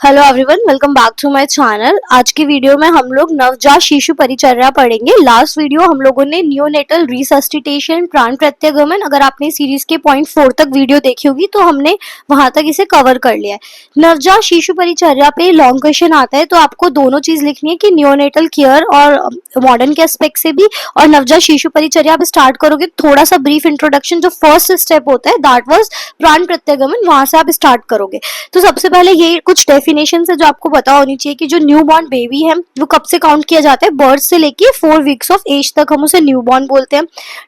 Hello everyone, welcome back to my channel. आज की video में हम लोग नवजात शिशु परिचर्या पढ़ेंगे। लास्ट वीडियो हम लोगों ने नियोनेटल रिसस्टिटेशन, प्राण प्रत्यागमन, अगर आपने सीरीज के पॉइंट 4 तक वीडियो देखी होगी तो हमने वहां तक इसे कवर कर लिया है। नवजात शिशु परिचर्या पे लॉन्ग क्वेश्चन आता है तो आपको दोनों चीज लिखनी है कि नियोनेटल केयर और मॉडर्न के एस्पेक्ट से भी, और नवजात शिशु परिचर्या आप स्टार्ट करोगे थोड़ा सा ब्रीफ इंट्रोडक्शन, जो फर्स्ट स्टेप होता है दैट वाज प्राण प्रत्यागमन, वहां से आप स्टार्ट करोगे। तो सबसे पहले ये कुछ डेफिनेशन है जो आपको पता होनी चाहिए कि जो न्यू बॉर्न बेबी है वो कब से काउंट किया जाता है। बर्थ से लेके 4 वीक्स ऑफ एज तक हम उसे न्यू बॉर्न बोलते हैं।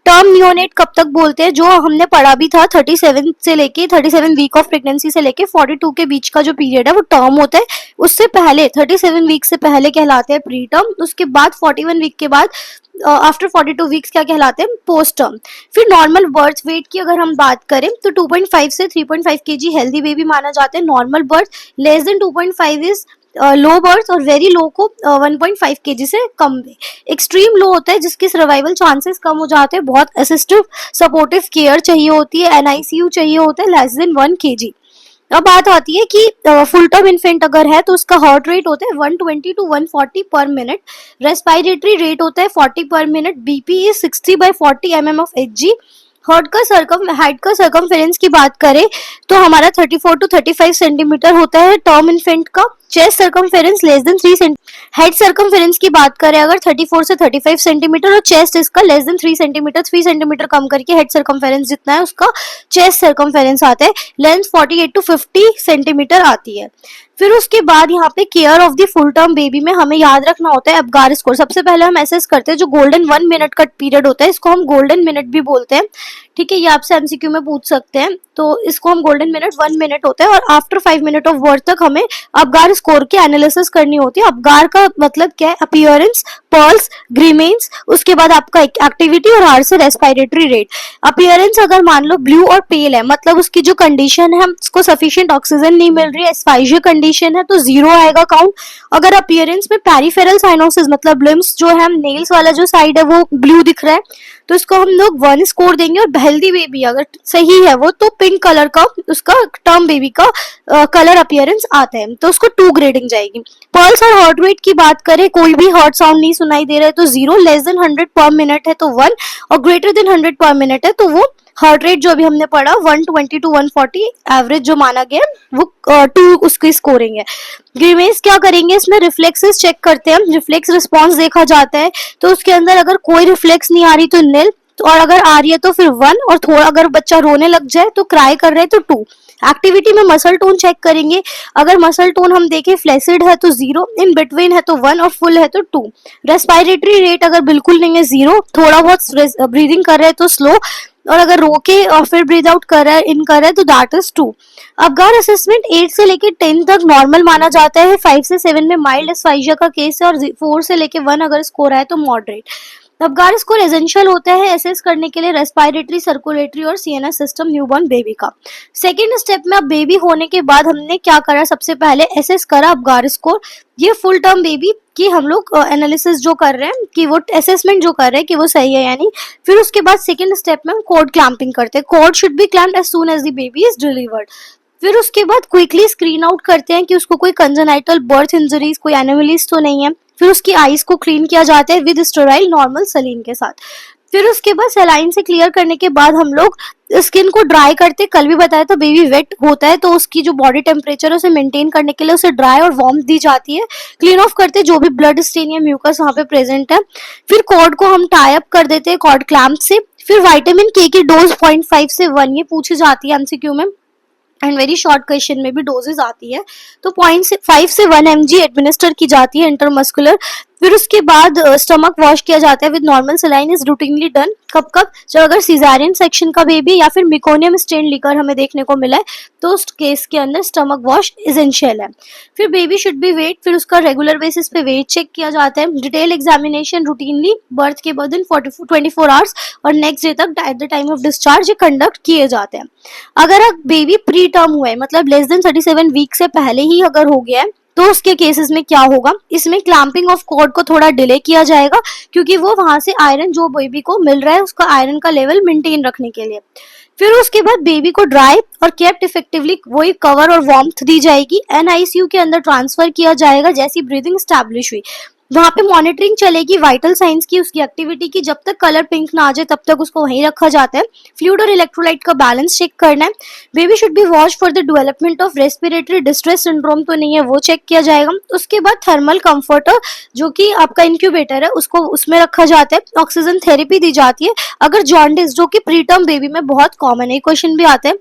टर्म नियोनेट कब तक बोलते हैं, जो हमने पढ़ा भी था 37 वीक ऑफ प्रेगनेंसी से लेके 42 के बीच का जो पीरियड है वो टर्म होता है। उससे पहले 37 वीक से पहले कहलाते हैं प्री टर्म। उसके बाद 41 वीक के बाद आफ्टर 42 वीक्स क्या कहलाते हैं, पोस्ट टर्म। फिर नॉर्मल बर्थ वेट की अगर हम बात करें तो 2.5 से 3.5 केजी हेल्दी बेबी माना जाता है normal birth. Less than 2.5 is low birth, और वेरी लो को 1.5 केजी से कम में। एक्सट्रीम लो होता है जिसकी सर्वाइवल चांसेस कम हो जाते हैं, बहुत असिस्टिव सपोर्टिव केयर चाहिए होती है, एनआईसीयू चाहिए होता है लेस देन 1 केजी। अब बात आती है कि फुल टर्म इन्फेंट अगर है तो उसका हार्ट रेट होता है 120 to 140 पर मिनट, रेस्पिरेटरी रेट होता है 40 पर minute, BP is 60/40 mm of Hg। Height का सर्कमफेरेंस की बात करें तो हमारा 34 to 35 सेंटीमीटर होता है टर्म इन्फेंट का। Chest circumference less than 3 centimetre. Head circumference की बात करें अगर 34 से 35 सेंटीमीटर, और चेस्ट इसका लेस देन 3 सेंटीमीटर, 3 सेंटीमीटर कम करके हेड सर्कमफेरेंस जितना है उसका चेस्ट सर्कमफेरेंस आता है। लेंथ 48 to 50 सेंटीमीटर आती है। फिर उसके बाद यहाँ पे care of the full term baby में हमें याद रखना होता है अबगार स्कोर। सबसे पहले हम एसेस करते हैं जो गोल्डन 1 मिनट का पीरियड होता है, इसको हम गोल्डन मिनट भी बोलते हैं। ठीक है, ये आपसे एमसीक्यू में पूछ सकते हैं, तो इसको हम गोल्डन मिनट 1 मिनट होता है। और आफ्टर 5 मिनट ऑफ बर्थ तक हमें अबगार स्कोर की एनालिसिस करनी होती है। अबगार का मतलब क्या है, अपीयरेंस, पल्स, ग्रीमेंस, उसके बाद आपका एक्टिविटी और हार्ट से रेस्पिरेटरी रेट। अपीयरेंस अगर मान लो ब्लू और पेल है, मतलब उसकी जो कंडीशन है उसको सफिशिएंट ऑक्सीजन नहीं मिल रही है, एस्फाइजिया कंडीशन है, तो 0 आएगा काउंट। अगर अपीयरेंस में पेरिफेरल साइनोसिस, मतलब लिम्स जो है, नेल्स वाला जो साइड है वो ब्लू दिख रहा है, तो इसको हम लोग 1 स्कोर देंगे। और हेल्दी बेबी अगर सही है वो, तो पिंक कलर का उसका टर्म बेबी का कलर अपीयरेंस आता है, तो उसको 2 ग्रेडिंग जाएगी। पल्स और हार्ट रेट की बात करें, कोई भी हार्ट साउंड नहीं सुनाई दे रहा है तो 0, लेस देन 100 पर मिनट है तो 1, और ग्रेटर देन 100 पर मिनट है तो वो हार्ट रेट जो अभी हमने पढ़ा 120 to 140 एवरेज जो माना गया वो 2 उसकी स्कोरिंग है। ग्रीमेंस क्या करेंगे, इसमें रिफ्लेक्सेस चेक करते हैं, रिफ्लेक्स रिस्पॉन्स देखा जाता है, तो उसके अंदर अगर कोई रिफ्लेक्स नहीं आ रही तो निल, और अगर आ रही है तो फिर 1, और थोड़ा अगर बच्चा रोने लग जाए तो क्राई कर रहे हैं तो 2। एक्टिविटी में मसल टोन चेक करेंगे, अगर मसल टोन हम देखें फ्लैसिड है तो 0, इन बिटवीन है तो 1, और फुल है तो 2। रेस्पिरेटरी रेट अगर बिल्कुल नहीं है 0, थोड़ा बहुत ब्रीदिंग कर रहे हैं तो स्लो, और अगर रोके और फिर ब्रीद आउट कर रहा है, इन कर रहा है तो दैट इज 2। अबगार असेसमेंट 8 से लेके 10 तक नॉर्मल माना जाता है, 5 से 7 में माइल्ड एस्फाइजिया का केस है, और 4 से लेके 1 अगर स्कोर आए तो मॉडरेट। अबगार स्कोर एसेंशियल होता है एसेस करने के लिए रेस्पिरेटरी, सर्कुलेटरी और सीएनएस सिस्टम न्यूबॉर्न बेबी का। सेकेंड स्टेप में अब बेबी होने के बाद हमने क्या करा, सबसे पहले एसेस करा अबगार स्कोर। ये फुल टर्म बेबी की हम लोग एनालिसिस जो कर रहे हैं कि वो असेसमेंट जो कर रहे हैं कि वो सही है यानी। फिर उसके बाद सेकेंड स्टेप में हम कॉर्ड क्लैंपिंग करते हैं। Cord should be clamped as soon as the baby is delivered. फिर उसके बाद क्विकली स्क्रीन आउट करते हैं कि उसको कोई कंजेनाइटल बर्थ इंजरीज, कोई एनोमलीज तो नहीं है। फिर उसकी आईज को क्लीन किया जाता है विद स्टेराइल नॉर्मल सलीन के साथ। फिर उसके बाद सलाइन से क्लियर करने के बाद हम लोग स्किन को ड्राई करते, कल भी बताया था बेबी वेट होता है तो उसकी जो बॉडी टेम्परेचर है उसे मेंटेन करने के लिए उसे ड्राई और वार्म दी जाती है। क्लीन ऑफ करते जो भी ब्लड स्टेन या म्यूकस वहाँ पे प्रेजेंट है। फिर कॉर्ड को हम टाई अप कर देते हैं कॉर्ड क्लैम्प से। फिर विटामिन के की डोज 0.5 से 1 ये पूछी जाती है एमसीक्यू में, एंड वेरी शॉर्ट क्वेश्चन में भी डोजेस आती है, तो 0.5 से 1 mg एडमिनिस्टर की जाती है इंटरमस्कुलर। फिर उसके बाद स्टमक वॉश किया जाता है with normal saline is routinely done. कब जब अगर सीजारियन सेक्शन का बेबी या फिर मिकोनियम स्टेन लीकर हमें देखने को मिला है तो उस केस के अंदर स्टमक वॉश एसेंशियल है। फिर बेबी शुड बी वेट, फिर उसका रेगुलर बेसिस पे वेट चेक किया जाता है। डिटेल एग्जामिनेशन रूटीनली बर्थ के बाद 24 आवर्स और नेक्स्ट डे तक at the time of discharge ये कंडक्ट किए जाते हैं। अगर बेबी प्री टर्म हुआ है, मतलब लेस देन 37 वीक से पहले ही अगर हो गया है, तो उसके केसेस में क्या होगा, इसमें क्लैंपिंग ऑफ कॉर्ड को थोड़ा डिले किया जाएगा क्योंकि वो वहां से आयरन जो बेबी को मिल रहा है उसका आयरन का लेवल मेंटेन रखने के लिए। फिर उसके बाद बेबी को ड्राई और केप्ट इफेक्टिवली वही कवर और वार्मथ दी जाएगी। एनआईसीयू के अंदर ट्रांसफर किया जाएगा। जैसी ब्रीदिंग स्टैब्लिश हुई वहां पे मॉनिटरिंग चलेगी वाइटल साइंस की, उसकी एक्टिविटी की। जब तक कलर पिंक ना आ जाए तब तक उसको वहीं रखा जाता है। फ्लूइड और इलेक्ट्रोलाइट का बैलेंस चेक करना है। Baby should be watch for the development of respiratory distress syndrome तो नहीं है, वो चेक किया जाएगा। उसके बाद थर्मल कंफर्टर जो कि आपका इंक्यूबेटर है उसको उसमें रखा जाता है। ऑक्सीजन थेरेपी दी जाती है। अगर जॉन्डिस जो कि प्रीटर्म बेबी में बहुत कॉमन है, क्वेश्चन भी आते हैं,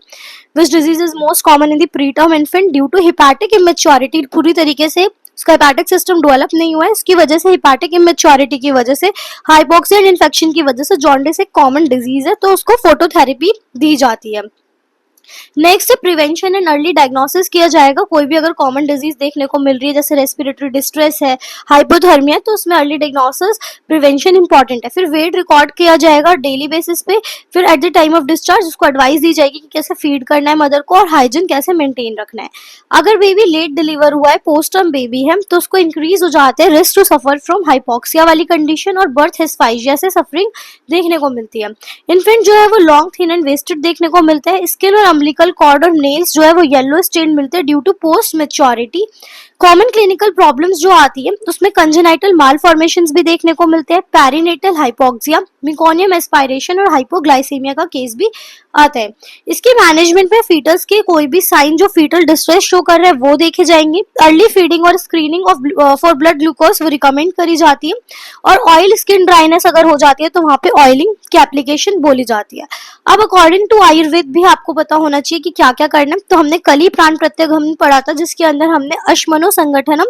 which disease is most common in the preterm infant due to hepatic immaturity, पूरी तरीके से उसका हेपाटिक सिस्टम डेवलप नहीं हुआ है, इसकी वजह से हिपैटिक इमेच्योरिटी की वजह से, हाइपोक्सिया इन्फेक्शन की वजह से जॉन्डिस एक कॉमन डिजीज है, तो उसको फोटोथेरेपी दी जाती है। Next prevention and early diagnosis किया जाएगा। कोई भी अगर कॉमन डिजीज देखने को मिल रही है जैसे रेस्पिरेटरी डिस्ट्रेस है, हाइपोथर्मिया, तो उसमें अर्ली डायग्नोसिस प्रिवेंशन इंपॉर्टेंट है। फिर वेट रिकॉर्ड किया जाएगा डेली बेसिस पे। फिर at the time of discharge उसको एडवाइस दी जाएगी कि कैसे फीड करना है मदर को और हाइजीन कैसे मेंटेन रखना है। अगर बेबी लेट डिलीवर हुआ है, पोस्ट टर्म बेबी है, तो उसको इंक्रीज हो जाते हैं risk to suffer from hypoxia वाली कंडीशन और बर्थ हिस्फाइजिया से सफरिंग देखने को मिलती है। इन्फेंट जो है वो लॉन्ग थिन एंड वेस्टेड देखने को मिलता है। स्किन और अम्बिलिकल कॉर्ड और नेल्स जो है वो येलो स्टेन मिलते हैं due to post maturity. Common clinical problems जो आती है उसमें कंजेनाइटल मालफॉर्मेशंस भी देखने को मिलते हैं, पेरिनेटल हाइपोक्सिया, मिकोनियम एस्पायरेशन और हाइपोग्लाइसेमिया का केस भी आता है। इसके मैनेजमेंट में फीटस के कोई भी साइन जो फीटल डिस्ट्रेस शो कर रहे हैं वो देखे जाएंगे। अर्ली फीडिंग और screening of for blood glucose वो रिकमेंड करी जाती है। और ऑयल स्किन ड्राइनेस अगर हो जाती है तो वहां पे ऑयलिंग की एप्लीकेशन बोली जाती है। अब अकॉर्डिंग टू आयुर्वेद भी आपको पता होना चाहिए कि क्या क्या करना है। तो हमने कल ही प्राण प्रत्यगमन पढ़ा था जिसके अंदर हमने अश्मनो संगठनम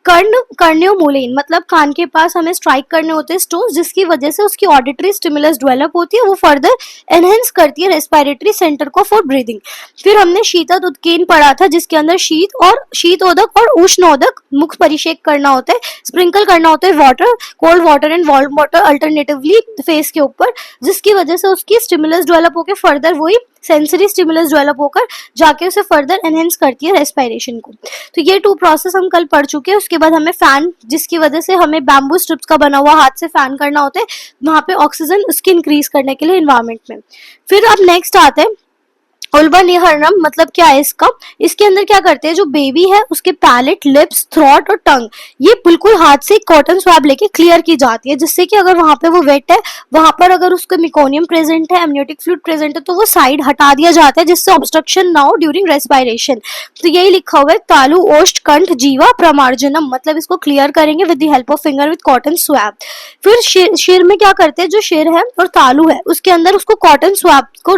कर्ण्यो मूलेन मतलब कान के पास हमें स्ट्राइक करने होते हैं स्टोन्स, जिसकी वजह से उसकी ऑडिटरी स्टिमुलस डेवलप होती है, वो फर्दर एनहेंस करती है रेस्पिरेटरी सेंटर को फॉर ब्रीदिंग। फिर हमने शीतद उत्कीर्ण पढ़ा था जिसके अंदर शीतोदक और उष्णोदक मुख परिषेक करना होता है, स्प्रिंकल करना होता है water, cold water and warm water alternatively face के ऊपर, जिसकी वजह से उसकी स्टिमुलस डेवलप होकर फर्दर वही सेंसरी स्टिमुलस डेवलप होकर जाके उसे फर्दर एनहेंस करती है रेस्पिरेशन को। तो ये 2 प्रोसेस हम कल पढ़ चुके हैं। उसके बाद हमें फैन, जिसकी वजह से हमें बैम्बू स्ट्रिप्स का बना हुआ हाथ से फैन करना होता है, वहां पे ऑक्सीजन उसकी इंक्रीज करने के लिए इन्वायरमेंट में। फिर अब नेक्स्ट आते हैं उल्बनिहरणम, मतलब क्या है इसका। इसके अंदर क्या करते हैं, जो बेबी है उसके पैलेट, लिप्स, थ्रोट और टंग ये बिल्कुल हाथ से कॉटन स्वैब लेके क्लियर की जाती है, जिससे कि अगर वहां पे वो वेट है, वहां पर अगर उसका मिकोनियम प्रेजेंट है, एमनियोटिक फ्लूइड प्रेजेंट है, तो वो साइड हटा दिया जाता है जिससे ऑब्स्ट्रक्शन ना हो ड्यूरिंग रेस्पिरेशन। तो यही लिखा हुआ है तालु ओष्ठ कंठ जीवा प्रमार्जनम, मतलब इसको क्लियर करेंगे with the help of finger with cotton swab. फिर शिर में क्या करते हैं, जो शिर है और तालु है उसके अंदर उसको कॉटन स्वैब को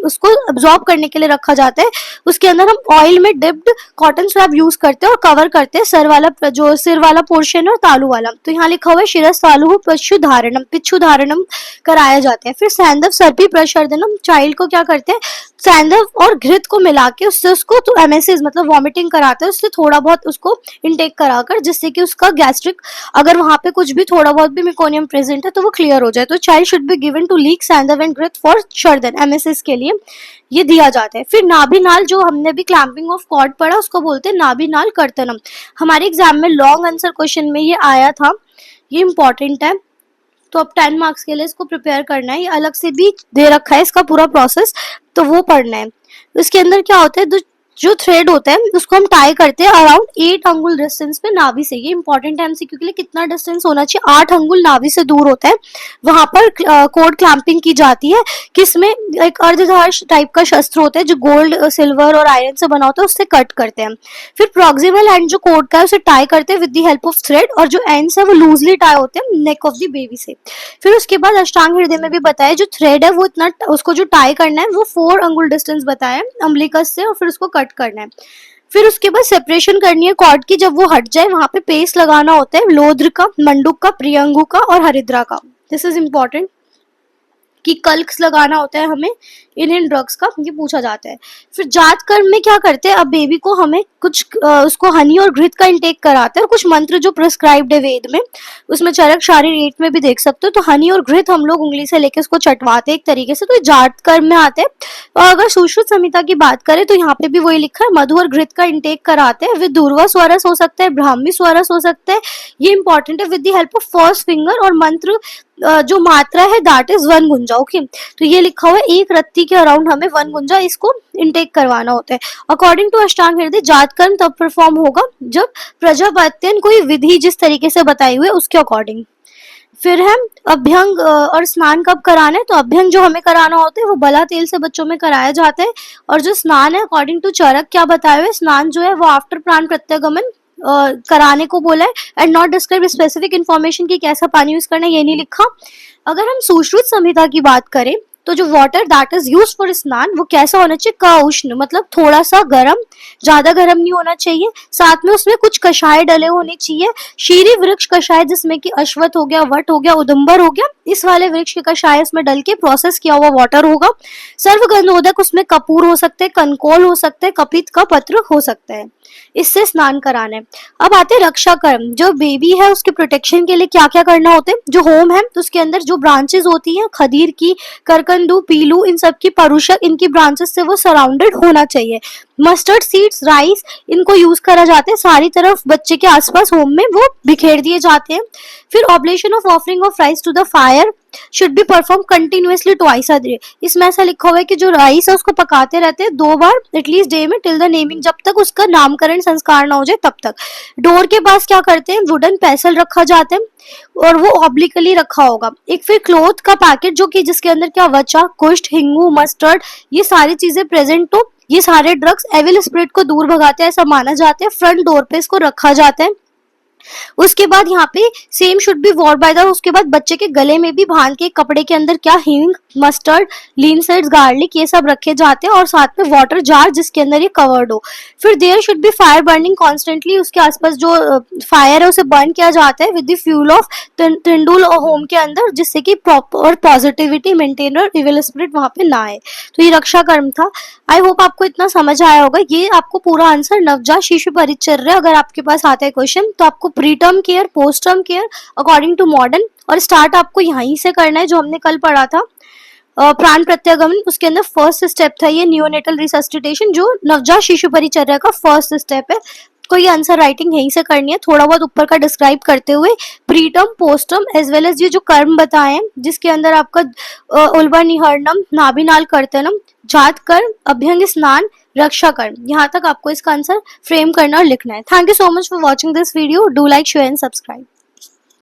उसको अब्सॉर्ब करने के लिए रखा जाता है। उसके अंदर हम ऑयल में डिप्ड कॉटन स्वैब यूज करते हैं और कवर करते हैं सिर वाला पोर्शन और तालु वाला। तो यहाँ लिखा हुआ है शिरस तालु पिच्छु धारणम कराया जाता है। फिर सैंधव सर्पी प्रशर्दनम, चाइल्ड को क्या करते हैं, सैंधव और घृत को मिला के उससे उसको तो एमएसएस मतलब वॉमिटिंग कराते हैं, उससे थोड़ा बहुत उसको इनटेक कराकर, जिससे कि उसका गैस्ट्रिक अगर वहां पे कुछ भी थोड़ा बहुत भी मिकोनियम प्रेजेंट है तो वो क्लियर हो जाए। तो child should be given to lick सैंधव एंड घृत फॉर शर्दन, एमएसएस के लिए ये दिया जाता है। फिर नाभिनाल, जो हमने भी क्लैंपिंग ऑफ कॉर्ड पढ़ा, उसको बोलते हैं नाभिनाल कर्तनम। हमारे एग्जाम में लॉन्ग आंसर क्वेश्चन में ये आया था, ये इंपॉर्टेंट है, तो अब 10 मार्क्स के लिए इसको प्रिपेयर करना है। ये अलग से भी दे रखा है इसका पूरा प्रोसेस, तो वो पढ़ना है। इसके अंदर क्या होता है, जो थ्रेड होता है उसको हम टाई करते हैं अराउंड 8 अंगुल डिस्टेंस पे नाभि से। ये इंपॉर्टेंट है एमसीक्यू के लिए, कितना डिस्टेंस होना चाहिए, 8 अंगुल नाभि से दूर होता है, वहां पर कोड क्लैंपिंग की जाती है। किसमें, एक अर्धधार टाइप का शस्त्र होता है जो गोल्ड, सिल्वर और आयरन से बना होता है, उससे कट करते हैं। फिर प्रोक्सिमल एंड जो कोड का है उसे टाई करते हैं with the help of thread, और जो एंड्स है वो लूजली टाई होते हैं नेक ऑफ द बेबी से। फिर उसके बाद अष्टांग हृदय में भी बताया, जो थ्रेड है वो इतना, उसको जो टाई करना है वो 4 अंगुल डिस्टेंस बताया अम्बिलिकस से, और फिर उसको कट करना है। फिर उसके बाद सेपरेशन करनी है कॉर्ड की, जब वो हट जाए वहां पे पेस्ट लगाना होता है लोद्र का, मंडूक का, प्रियंगु का और हरिद्रा का। दिस इज इंपॉर्टेंट कि कल्क्स लगाना होता है हमें इन ड्रग्स का, ये पूछा जाता है। फिर जात कर्म में क्या करते हैं, अब बेबी को हमें कुछ उसको हनी और घृत का इंटेक कराते हैं, और कुछ मंत्र जो प्रिस्क्राइब्ड है वेद में, उसमें चरक शारीर 8 में भी देख सकते हो। तो हनी और घृत हम लोग उंगली से लेके उसको चटवाते हैं एक तरीके से, तो जात कर्म में आते हैं। और अगर सुश्रुत संहिता की बात करें तो यहाँ पे भी वही लिखा है, मधु और घृत का इंटेक कराते हैं। विद दूर्वा स्वरस हो सकता है, ब्राह्मी स्वरस हो सकता है, ये इंपॉर्टेंट है। With the help of first finger, और मंत्र जो मात्रा है that is 1 Gunja Gunja. Okay, तो ये लिखा हुआ है 1 रत्ती के अराउंड हमें 1 गुंजा इसको इनटेक करवाना होता है। अकॉर्डिंग टू अष्टांग हृदय जात कर्म तब परफॉर्म होगा जब प्रजापत्यन कोई विधि जिस तरीके से बताई हुई है उसके अकॉर्डिंग। फिर है अभ्यंग और स्नान कब कराना है, तो अभ्यंग जो हमें कराना होता है वो बला तेल से बच्चों में कराया जाता है, और जो स्नान है अकॉर्डिंग टू चरक क्या बताया हुआ है, स्नान जो है वो आफ्टर प्राण प्रत्यागमन कराने को बोला है, and not describe specific information की कैसा पानी यूज करना है ये नहीं लिखा। अगर हम सुश्रुत संहिता की बात करें तो जो water that is use for स्नान वो कैसा होना चाहिए, का उष्ण, मतलब थोड़ा सा गर्म, ज्यादा गर्म नहीं होना चाहिए। साथ में उसमें कुछ कषाय डले होने चाहिए, शीरी वृक्ष कषाय जिसमें कि अश्वत्थ हो गया, वट हो गया, उदुम्बर हो गया, इस वाले वृक्ष के कषाय उसमें डल के प्रोसेस किया हुआ वाटर होगा। सर्वगंधोदक उसमें कपूर हो सकते हैं, कनकोल हो सकते हैं, कपित का पत्र हो सकता है, इससे स्नान कराना है। अब आते रक्षा कर्म, जो बेबी है उसके प्रोटेक्शन के लिए क्या क्या करना होता है। जो होम है तो उसके अंदर जो ब्रांचेस होती हैं खदीर की, करकंदू, पीलू, इन सब की, परुषक, इनकी ब्रांचेस से वो सराउंडेड होना चाहिए। मस्टर्ड सीड्स, राइस, इनको यूज करा जाता है, सारी तरफ बच्चे के आसपास होम में वो बिखेर दिए जाते हैं। फिर oblation of offering of rice to the fire should be perform continuously twice a day. इसमें ऐसा लिखा हुआ है कि जो राइस है उसको पकाते रहते हैं 2 बार एटलीस्ट डे में, टिल द नेमिंग, जब तक उसका नामकरण संस्कार ना हो जाए तब तक। डोर के पास क्या करते हैं, वुडन पैसल रखा जाता है और वो ऑब्लिकली रखा होगा। एक फिर क्लोथ का पैकेट जो कि जिसके अंदर क्या वचा, कुष्ठ, हिंगू, मस्टर्ड, ये सारी चीजें प्रेजेंट हो, ये सारे ड्रग्स एविल स्पिरिट को दूर भगाते हैं ऐसा माना जाता है, फ्रंट डोर पे इसको रखा जाता है। उसके बाद यहाँ पे same should be war by the, उसके बाद बच्चे के गले में भी बांध के कपड़े के अंदर क्या हिंग, मस्टर्ड, लीन सीड्स, गार्लिक, ये सब रखे जाते हैं, और साथ में वाटर जार जिसके अंदर ये कवर्ड हो। फिर there should be fire burning constantly, उसके आसपास जो फायर है उसे बर्न किया जाता है विद द फ्यूल ऑफ तिंडुल होम के अंदर, जिससे कि प्रॉपर पॉजिटिविटी मेंटेन और इविल स्पिरिट वहां पे ना आए। तो ये रक्षा कर्म था। आई होप आपको इतना समझ आया होगा। ये आपको पूरा आंसर नवजात शिशु परिचर्या अगर आपके पास आता है क्वेश्चन तो आपको preterm care, post term care according to modern, और स्टार्ट आपको यहीं से करना है जो हमने कल पढ़ा था प्राण प्रत्यागमन, उसके अंदर फर्स्ट स्टेप था ये नियोनेटल रिसस्टिटेशन, जो नवजात शिशु परिचर्या का फर्स्ट स्टेप है। को ये आंसर राइटिंग यहीं से करनी है, थोड़ा बहुत ऊपर का डिस्क्राइब करते हुए प्रीटर्म, पोस्टर्म एज वेल एज ये जो कर्म बताए हैं जिसके अंदर आपका उल्बा निहरणम, नाभिनाल कर्तनम, जात कर्म, अभ्यंग स्नान, रक्षा कर्म, यहाँ तक आपको इसका आंसर फ्रेम करना और लिखना है। Thank you so much for watching this video. Do like, share and subscribe.